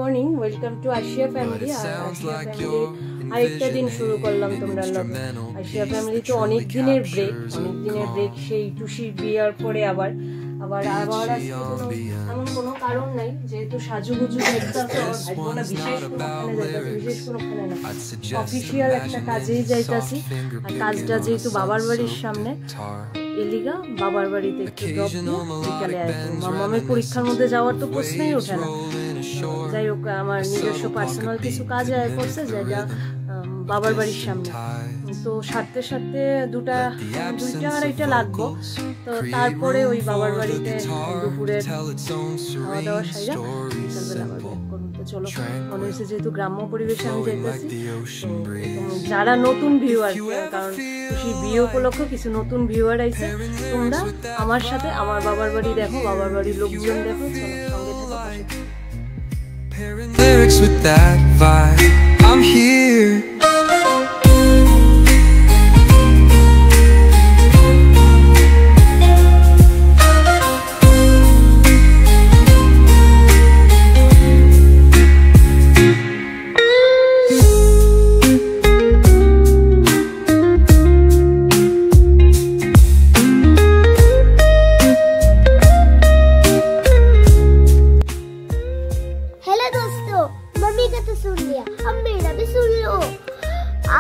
Morning, welcome to Ashia family. আরেকটা দিন শুরু করলাম তোমরা লোক। আশিয়া ফ্যামিলি তো অনেক দিনের ব্রেক সেই টুসির বিয়ার পরে আবার এমন কোনো কারণ নাই, যেহেতু সাজুগুজু বিশেষ কোনোখানে না, অফিসিয়াল একটা কাজেই যাইতাছি। আর কাজটা যেহেতু বাবার বাড়ির সামনে, এলিগা বাবার বাড়িতে একটু ড্রপ দিয়ে বিকালে আসবো। মামামের পরীক্ষার মধ্যে যাওয়ার তো প্রশ্নই ওঠে না। যাই হোক, আমার নিজস্ব পার্সোনাল কিছু কাজ করছে যেটা বাবার বাড়ির সামনে, তো সারতে সারতে দুইটা আড়াইটা লাগবো। তো তারপরে ওই বাবার বাড়িতে দুপুরের খাওয়া দাওয়া সাইরা বিকালবেলা আবার ব্যাক করবো। তো চলো, মনে হয়েছে যেহেতু গ্রাম্য পরিবেশে আমি যাইতেছি, যারা নতুন ভিউয়ার, কারণ খুশি বিয়ে উপলক্ষে কিছু নতুন ভিউয়ার আইছে, তোমরা আমার সাথে আমার বাবার বাড়ি দেখো, বাবার বাড়ির লোকজন দেখো। চলো, সঙ্গে থাকো, পাশে থাকো। Lyrics with that vibe, I'm here.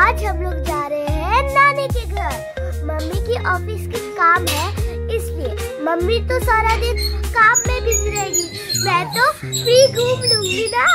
आज हम लोग जा रहे हैं नानी के घर। मम्मी की ऑफिस के काम है, इसलिए मम्मी तो सारा दिन काम में बिजी रहेगी, मैं तो फ्री घूम लूंगी ना।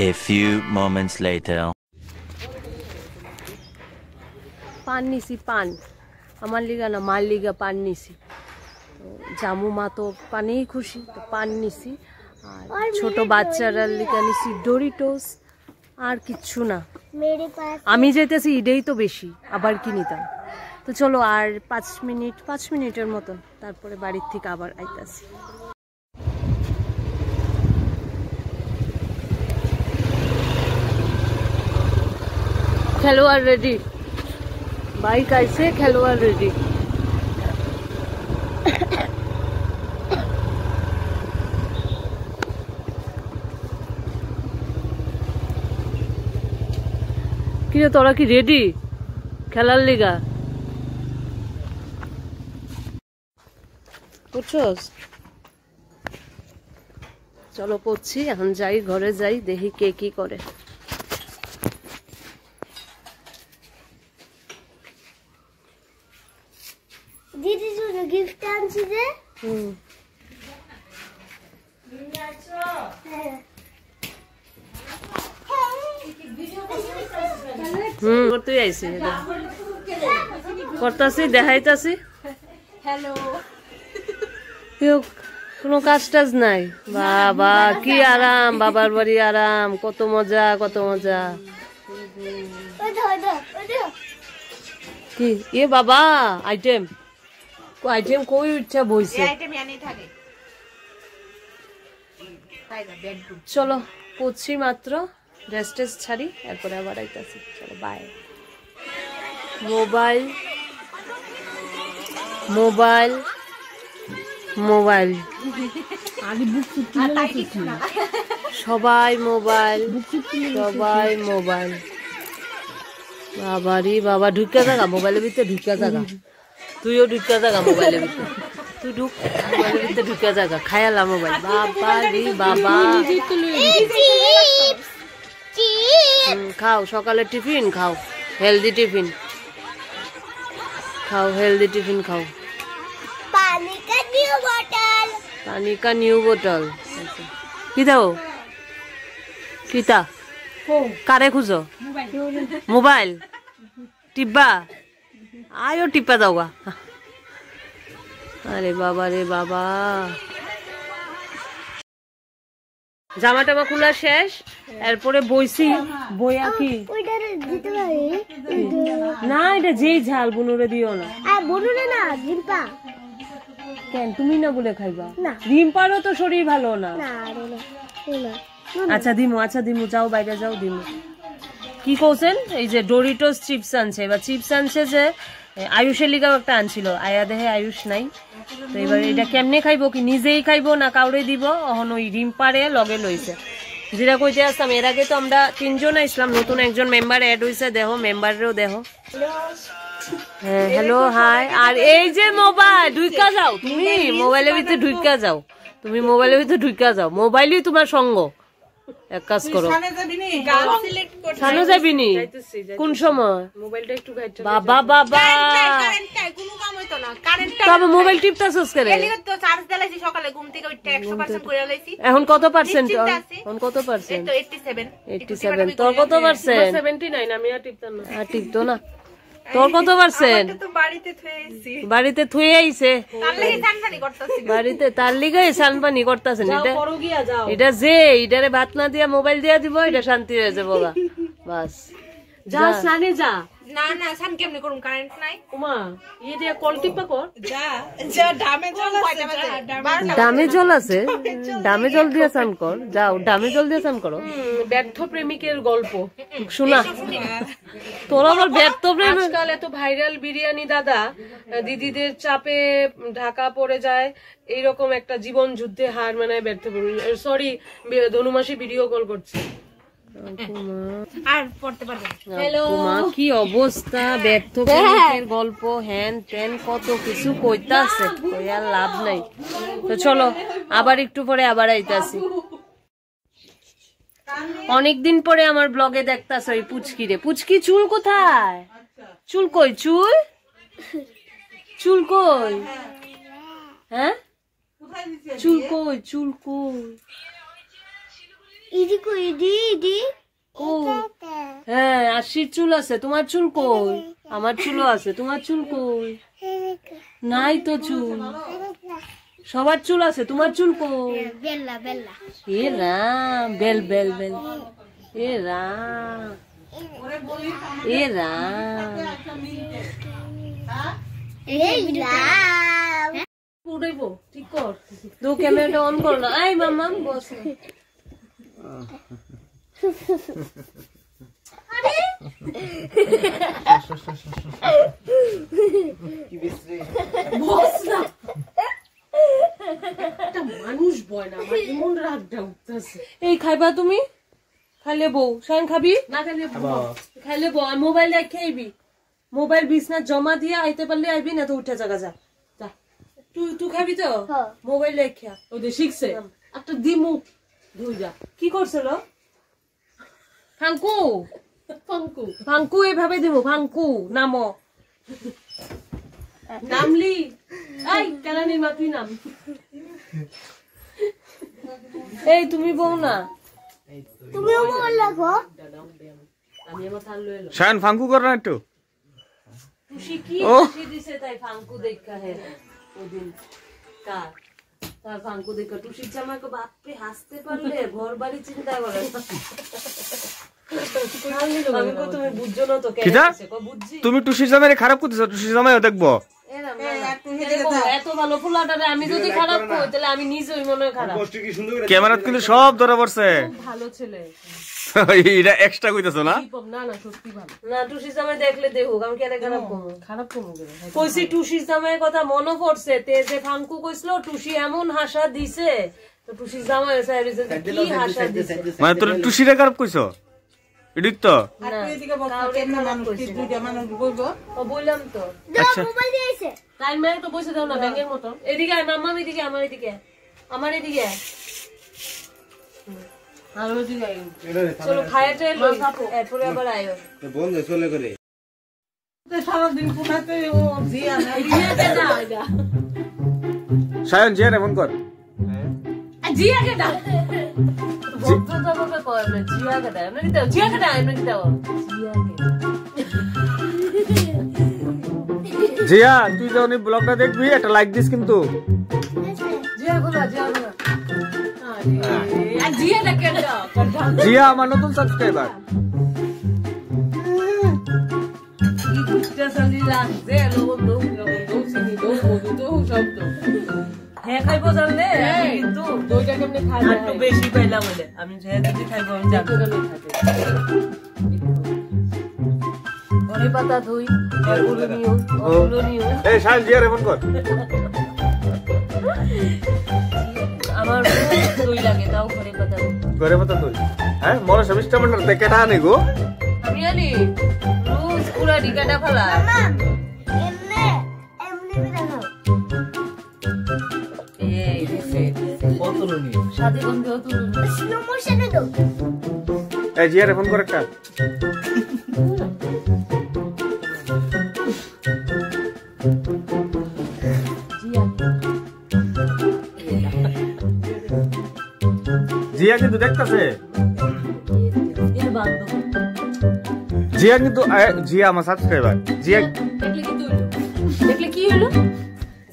A few moments later. পান নিছি, পান আমার লিগা না, মার লিগা পান নিছি। জামু মা তো পানেই খুশি, তো পান নিছি। আর ছোট বাচ্চারা লিগা নিছি ডোরিটোস, আর কিচ্ছু না। मेरे पास আমি যেতেছি এটাই তো বেশি, আবার কি নিতাম। তো চলো আর 5 মিনিটের মতন, তারপরে বাড়ির থেকে আবার আইতাছি। খেলোয়াড় রেডি, বাইক আইছে, খেলোয়াড় রেডি। কিরে তোরা কি রেডি খেলার লিগা? বুঝছস? চলো পড়ছি, এখন যাই ঘরে যাই, দেখি কে কি করে। दीदी जो गिफ्ट आनছি যে করতে আইছি, করতাছি, দেখাইতাছি। হ্যালো, কোনো কাজ টাজ নাই। বাবা কি আরাম, বাবার বাড়ি আরাম, কত মজা কত মজা। কি এ বাবা আইটেম আইটেম কই ইচ্ছা বইছে। চলো পড়ছি মাত্র, ড্রেস টেস ছাড়ি, এরপরে আবার আইতাছি। চলো বাই। মোবাইল মোবাইল মোবাইল সবাই মোবাইল, সবাই মোবাইল। বাবারি বাবা, ঢুকা থাকা মোবাইলের ভিতরে, ঢুকা থাকা। তুইও ঢুকা থাকা মোবাইলের ভিতরে, তুই ঢুক মোবাইলের ভিতরে, ঢুকা থাকা, খায়ালা মোবাইল। বাবা রে বাবা, খাও সকালে টিফিন, খাও হেলদি টিফিন, খাও হেলদি টিফিন, খাও। पानी का न्यू बोतल, पानी का न्यू बोतल। किता हो किता कारे खुजो मोबाइल टिब्बा आयो टिप्पा दाओगा। अरे बाबा रे बाबा, জামা টামা খোলা শেষ, এরপরে বইছি। বইয়া কি ওইটা দিতে পারি না, এটা যেই ঝাল, বুনুরে দিও না। আর বলুন না জিম্পা কেন তুমি না বলে খাইবা? না। রিম্পারও তো শরীর ভালো না। না রে না না আচ্ছা দিমু, আচ্ছা দিমু, যাও বাইরে যাও, দিমু। কি কৌছেন? এই যে ডোরিটোস চিপস আনছে, এবার চিপস আনছে যে আয়ুষের লিগাও একটা আনছিল, আয়া দেহে আয়ুষ নাই। তো এবার এটা কেমনে খাইবো, কি নিজেই খাইবো না কাউরে দিব? অহন ওই রিম্পারে লগে লইছে। যেটা কইতে আসতাম, এর আগে তো আমরা 3 জন আইছিলাম, নতুন একজন মেম্বার অ্যাড হইছে, দেখো মেম্বারেরও দেখো। হ্যাঁ হ্যালো হাই। আর এই যে মোবাইল, ঢুইকা যাও তুমি মোবাইলের ভিতরে, ঢুইকা যাও তুমি মোবাইলের ভিতরে, ঢুইকা যাও। মোবাইলই তোমার সঙ্গ। এক কাজ করো, সানো যাবিনি? কোন সময়? বাবা বাবা, তবে মোবাইল টিপতাছস করে। এখন কত পার্সেন্ট? এখন কত পার্সেন্ট? 87। তোর কত পার্সেন্ট? 79। আমি আর টিপতাম না, আর টিপতো না। তোর কত পার্সেন্ট? বাড়িতে থুয়ে আইছে বাড়িতে, তার লিগে সানপানি করতেছেন। এটা যে এটারে ভাত না দিয়া মোবাইল দিয়া দিব, এটা শান্তি হয়ে যাবো। বাস যা সানে যা। না না, সান কেমনে করুম, কারেন্ট নাই। ওমা ই দিয়া কল টিপা কর। যা যা, ডামে জল আছে, ডামে জল আছে, ডামে জল দিয়ে স্নান কর। যাও ডামে জল দিয়ে স্নান করো। ব্যর্থ প্রেমিকের গল্প শোনা। তোর আবার ব্যর্থ প্রেম। আজকাল এত ভাইরাল বিরিয়ানি দাদা দিদিদের চাপে ঢাকা পড়ে যায়, এইরকম একটা জীবন যুদ্ধে হার মানায় ব্যর্থ প্রেমিক। সরি, ধনুমাসি ভিডিও কল করছে। আর পড়তে পারবে। হ্যালো কি অবস্থা, ব্যর্থ প্রেমিকের গল্প, হ্যান ত্যান কত কিছু কইতাছে, কইয়ার লাভ নাই। তো চলো আবার একটু পরে আবার আইতাছি। অনেকদিন পরে আমার ব্লগে দেখতাছে ওই পুচকি রে। পুচকি চুল কোথায়? চুল কই? চুল চুল কই? হ্যাঁ চুল কই? চুল কই? ইদি কই? ইদি ইদি হ্যাঁ, আশির চুল আছে। তোমার চুল কই? আমার চুলও আছে। তোমার চুল কই? নাই তো চুল। সবার চুল আছে, তোমার চুল কই? বেল্লা বেল্লা এ রাম, বেল বেল বেল, এ রাম। এ রাম উড়াইবো ঠিক কর দু ক্যামেরাটা অন কর না আই মাম্মা বস মানুষ বয় না আমার এমন রাগটা উঠতেছে এই খাইবা তুমি খাইলে বউ শাইন খাবি না খাইলে খাইলে বউ মোবাইল খাইবি মোবাইল বিছনা জমা দিয়ে আইতে পারলে আইবি না তো উঠে জায়গা যা তুই খাবি তো মোবাইল লেখা ওদের শিখছে একটা দিমু ধুই যা কি করছিল ফাঙ্কু ফাঙ্কু ফাঙ্কু এইভাবে দিমু ফাঙ্কু নামো নামলি এই কেলানি মা তুই নাম এই তুমি বউ না তুমিও মোবাইল রাখো আমি আমার থান লয়ে লো শায়ন ফাঙ্কু কর না একটু খুশি কি খুশি দিছে তাই ফাঙ্কু দেখা হে ওদিন কার তার ফাঙ্কু দেখা টুসির জামাইকে বাপরে হাসতে পারলে ঘর বাড়ি চিন্তা করে তুমি বুঝছো না তো বুঝছি তুমি টুসির জামাইরে খারাপ করতেছো টুসির জামাইও দেখবো এত ভালো ফুলাটারে আমি যদি খারাপ করি তাহলে আমি নিজেই মনে হয় খারাপ ক্যামেরাত কিন্তু সব ধরা পড়ছে ভালো ছেলে এটা এক্সট্রা কইতাছো না না না সত্যি ভালো না টুসির জামাই দেখলে দেখুক আমি কেন খারাপ করবো খারাপ করবো কইছি টুসির জামাইয়ের কথা মনে পড়ছে তে যে ফাঙ্কু কইছিল টুসি এমন হাসা দিছে তো টুসির জামাই কি হাসা দিছে মানে তোর টুসিরে খারাপ কইছো এদিক তো বললাম তো মোবাইল দিয়েছে তাই মেয়ে তো বসে দাও না ব্যাংকের মতো এদিকে আয় মাম্মা এদিকে আমার এদিকে আমার এদিকে চলো খায়াতে এরপরে আবার আয়ো বন্ধ চলে করে সারাদিন কোনাতে ও জিয়া না শায়ন জিয়া ফোন কর জিয়া কে দাও বক্তা যাবো কয় না জিয়া কে দাও এমনি দাও জিয়া কে দাও এমনি দাও জিয়া কে জিয়া তুই যখন এই ব্লগটা দেখবি একটা লাইক দিস কিন্তু জিয়া গুলা আর জিয়া দেখে দাও জিয়া আমার নতুন সাবস্ক্রাইবার কি কুচটা সালি লাগছে লোক সিনি তো শব্দ হ্যাঁ খাইবো জানলে কিন্তু দুইটা কেমনে খাই একটু বেশি পাইলাম বলে আমি যে যদি খাইবো আমি জানতো কেন খাইতে ধনে পাতা ধুই এগুলো নিও এই শায়ন জিয়া ফোন কর আমার দই লাগে দাও ধনে পাতা তুই হ্যাঁ মোর সবিস টমেটো তে কেটা আনি গো আমি আনি রোজ পুরা ডিকাটা ফেলা এমনে এমনি বিরানো এই কতলনি সাথে বন্ধু তুই স্লো মোশনে দাও এই জিয়া ফোন কর একটা জিয়া কিন্তু দেখতেছে জিয়া কিন্তু জিয়া আমার সাবস্ক্রাইবার জিয়া দেখলে কি হলো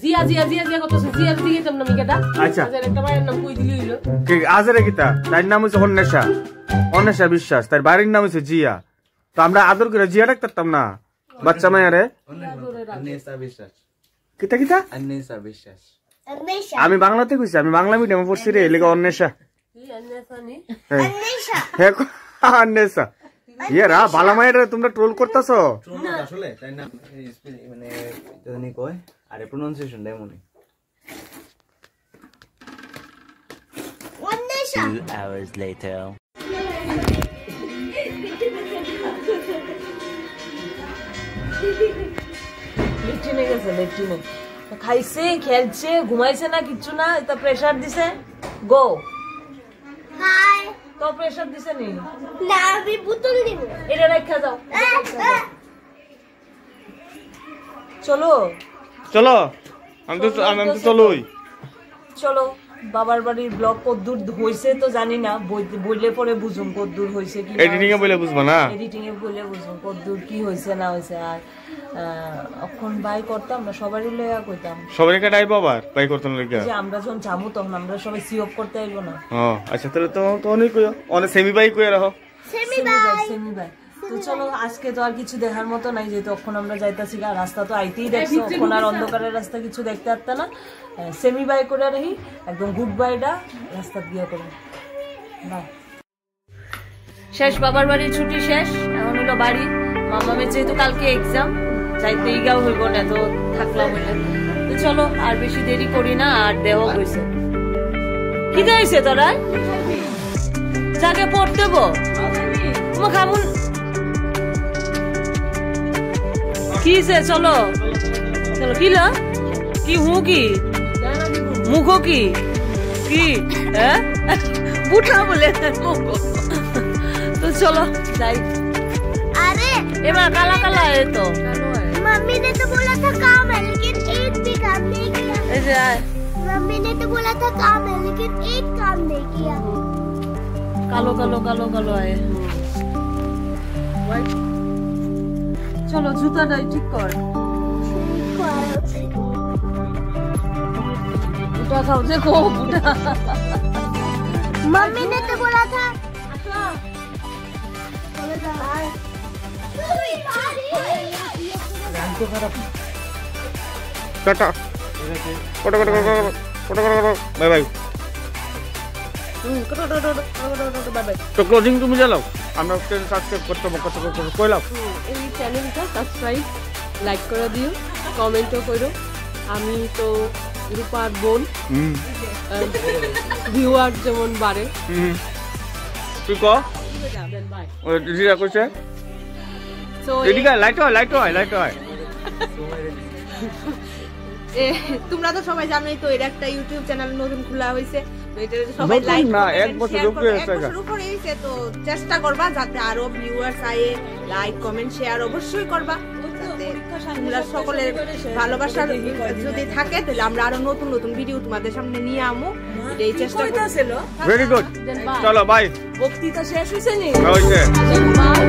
জিয়া জিয়া জিয়া জিয়া কত জিয়া দিকে তোর নাম কেডা আচ্ছা একটা ভাইয়ের নাম কই দিলি হইলো কি আজরে কিতা তার নাম হইছে অন্বেষা বিশ্বাস তার বাড়ির নাম হইছে জিয়া তো আমরা আদর করে জিয়া ডাকতাম না বাচ্চা মায়ারে অন্বেষা বিশ্বাস কিতা কিতা অন্বেষা বিশ্বাস আমি বাংলাতে কইছি আমি বাংলা মিডিয়ামে পড়ছি রে লেখা অন্বেষা হ্যাঁ অন্বেষা ইয়েরা বালা মায়ের তোমরা ট্রোল করতেছো আসলে তাই না মানে যদি কয় আরে প্রোনাউন্সিয়েশন দেয় মনে 2 hours later. লেট্রিনে গেছে লেট্রিনে খাইছে খেলছে ঘুমাইছে না কিচ্ছু না এটা প্রেসার দিছে গো হাই তো প্রেসার দিছে নি না আমি বোতল দিব এটা রাখা যাও চলো চলো আমি তো চলোই চলো বাবার বাড়ির ব্লগ কদ্দূর হইছে তো জানি না বইলে পরে বুঝুম কদ্দূর হইছে কি এডিটিং এ বলে বুঝবা না এডিটিং এ বলে বুঝুম কদ্দূর কি হইছে না হইছে আর এখন বাই করতাম না সবারই লয়া কইতাম সবারই কাটাই বাবার বাই করতে লাগা যে আমরা যখন যাবো তখন আমরা সবাই সি অফ করতে আইবো না ও আচ্ছা তাহলে তো অনেক কইও অনেক সেমি বাই কইরা রাখো সেমি বাই সেমি বাই তো চলো আজকে তো আর কিছু দেখার মতো নাই, যেহেতু এখন আমরা যাইতাছি, রাস্তা তো আইতেই দেখছো, এখন আর অন্ধকারের রাস্তা কিছু দেখতে পারত না। সেমি বাই করে রাখি, একদম গুড বাইটা রাস্তা গিয়ে করবো। শেষ, বাবার বাড়ির ছুটি শেষ, এখন হলো বাড়ি। মামামের যেহেতু কালকে এক্সাম, যাইতে ইগাও হইব না, তো থাকলাম বলে। তো চলো আর বেশি দেরি করি না, আর দেহ হয়েছে। কি হয়েছে তোরা? যাকে পড়তে দেবো তোমার খামুন কিসে? চলো চলো। কিলো কি হু কি মুখো কি কি হ্যাঁ বুটা বলে মুখো। তো চলো যাই। अरे এবার কালা কালা है तो मम्मी ने तो बोला था काम है लेकिन एक भी काम नहीं किया। ऐसे मम्मी ने तो बोला था काम है लेकिन एक काम नहीं किया। কালো কালো কালো কালো है। চলো জুতাটা ঠিক কর। বুটা খাও, দেখো বুটা। मम्मी ने तो बोला था টাটা, কোটা কোটা কোটা কোটা কোটা, বাই বাই। তো ক্লোজিং তুমি জানাও, আমরা সাবস্ক্রাইব করতে কইলাম। এই চ্যানেলটা সাবস্ক্রাইব লাইক করে দিও, কমেন্টও করো। আমি তো রূপার বোন, ভিউয়ার যেমন বাড়ে। তুই ক ওই দিদিরা কইছে এদিকে লাইট হয় লাইট হয় লাইট হয়। তোমরা তো সবাই জানোই তো, এর একটা ইউটিউব চ্যানেল নতুন খোলা হয়েছে, তো এটা সবাই লাইক না, এক বছর উপরে হয়েছে, তো চেষ্টা করবা যাতে আরো ভিউয়ার্স আয়ে, লাইক কমেন্ট শেয়ার অবশ্যই করবা, যাতে তোমরা সকলের ভালোবাসা যদি থাকে তাহলে আমরা আরো নতুন নতুন ভিডিও তোমাদের সামনে নিয়ে আমো, এটাই চেষ্টা করতেছিল। ভেরি গুড, চলো বাই। বক্তৃতা শেষ হয়েছে নি? হয়েছে। বাই।